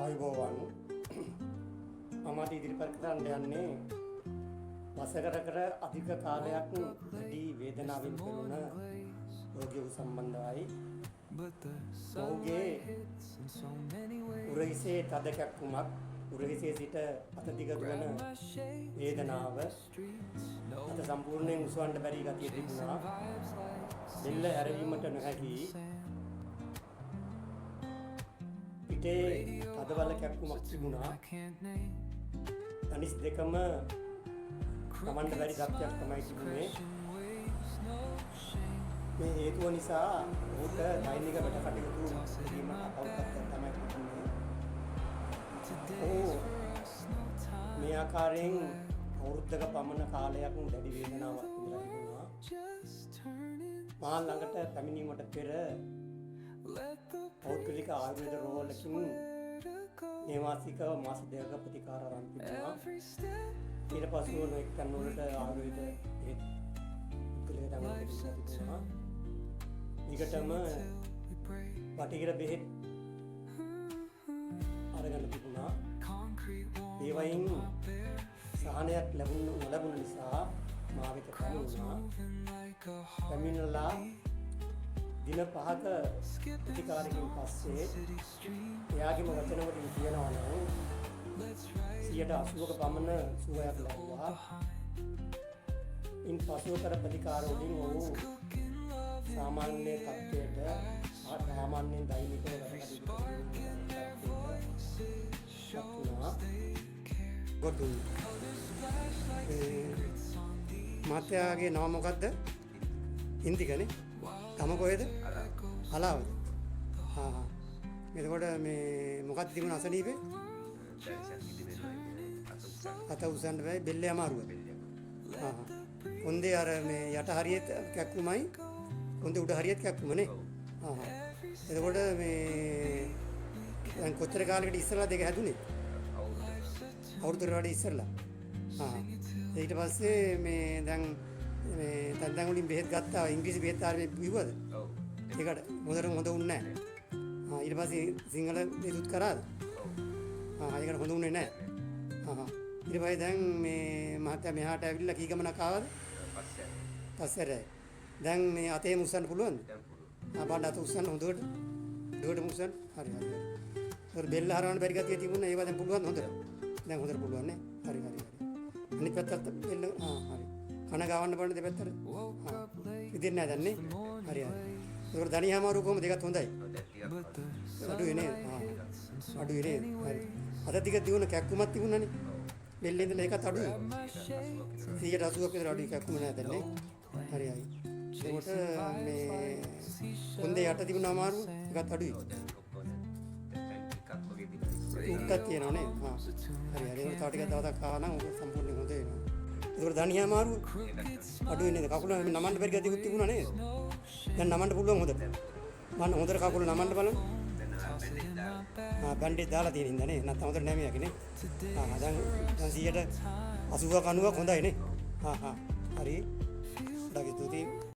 ආයුබෝවන් මම ඉදිරිපත් කරන්න යන්නේ වසරකට අධික කාලයක් වැඩි වේදනාවෙන් පෙළුණ රෝගියෙකු සම්බන්ධවයි. ඔහුගේ උරහිසේ තද කැක්කුමක්, උරහිසේ සිට අත දිග දුවන වේදනාව, අත සම්පූර්ණයෙන් උසවන්න බැරි ගතිය තිබුණා. දෙල්ල ඇරවීමට නොහැකි, පිටේ තදබල කැක්කුමක් තිබුණා. අනිස් දෙකම තමන්ට බැරි සත්‍යයක් තමයි තිබුණේ. මේ හේතුව නිසා ඔහුට දෛනික වැඩ කටයුතු කිරීම අපහසුතාවයක් තමයි තිබුණේ. මේ ආකාරයෙන් අවුරුද්දක පමණ කාලයක් දැඩි වේදනාවක් ඉඳලා තිබුණා. මා ළඟට පැමිණීමට පෙර පෞද්ගලික ආයුර්වේද රෝහලකින් නේවාසිකව මාස දෙකක ප්‍රතිකාර ආරම්භ තිබුණා. ඊට පස්ව නොඑක් තැන්වලට ආයුර්වේද පුද්ගලික දමන තිබුණා. ඊකටම වටිගිර බෙහෙත් අරගෙන තිබුණා. ඒ වයින් සහනයක් නොලැබුණ නිසා මා වෙත පැමිණලා දින 5ක ප්‍රතිකාරකින් පස්සේ එයාගේම වචන වලින් කියනවා නම් 80ක පමණ සුවයක් ලැබුවා. ඉන් පසුව කර ප්‍රතිකාර වලින් ඔහු සාමාන්‍ය තත්ත්වයට සාමාන්‍යයෙන් දෛනිකව වැඩ කටයුතු ගොඩුයි. මාත්‍යාගේ නම මොකද්ද? හින්දිකනේ. තම කොහෙද? අලාවද? එතකොට මේ මොකක්ද තිබුණ අසනීපේ? අත උස්සන්න බෑ, බෙල්ලේ අමාරුව. කොන්දේ අර මේ යට හරියට කැක්කුමයි, කොන්දේ උඩ හරියට කැක්කුමනේ. එතකොට මේ දැන් කොච්චර කාලයකට ඉස්සරලා දෙක හැදුනේ? අවුරුද්දකට වඩා ඉස්සරලා. ඊට පස්සේ මේ දැන් මේ තැන් වලින් බෙහෙත් ගත්තා. ඉංග්‍රීසි බෙහෙත් ආරේ බිව්වද? ඒකට හොඳට උන්නේ නැහැ. ඊට පස්සේ සිංහල බෙහෙත් කරාද? ඒකට හොඳ උන්නේ නැහැ. ඊට පස්සේ දැන් මේ මහත්තයා මෙහාට ඇවිල්ලා කී ගමනක් ආවද? පස්සේ දැන් මේ අතේ මුස්සන්න පුළුවන්ද? බලන්න අත උස්සන්න හොඳට. දුවට මුස්සන්න. හරි. ඒක බෙල්ල හරවන්න බැරි ගතිය තිබුණා. ඒවා දැන් පුළුවන් හොඳට. දැන් හොඳට පුළුවන් නේ. හරි. අනිත් පැත්තට බෙල්ල හරි. කන ගවන්න බලන්න දෙපැත්තට. ඉතින් නෑ දැන් නේ. හරි. ඒක දණියාම රූපම දෙකත් හොඳයි. අඩුයි නේ. අඩුයි නේ. හරි. අත දිග දිනුන කැක්කුමක් තිබුණානේ. බෙල්ලේ ඉඳලා ඒකත් අඩුයි. 180ක විතර අඩුයි කැක්කුම නෑ දැන් නේ. හරි. ඒකට මේ කොන්දේ යට තිබුණ අමාරුව ඒකත් අඩුයි. උත්තක් තියෙනවා නේ. හරි. ඒක තව ටිකක් දවසක් ආවා නම් ඒක සම්පූර්ණයෙන් හොඳ වෙනවා. ඒක දණියා අමාරුව අඩුයි නේද? කකුල නමන්න බැරි ගතියකුත් තිබුණා නේද? දැන් නමන්න පුළුවන් හොඳට. මම හොඳට කකුල නමන්න බලන්න. බැන්ඩේජ් දාලා තියෙන ඉඳ නේ. නැත්නම් හොඳට නැමියක නේ. දැන් 100ට 80ක 90ක් හොඳයි නේ. හරි. ඩගිතුති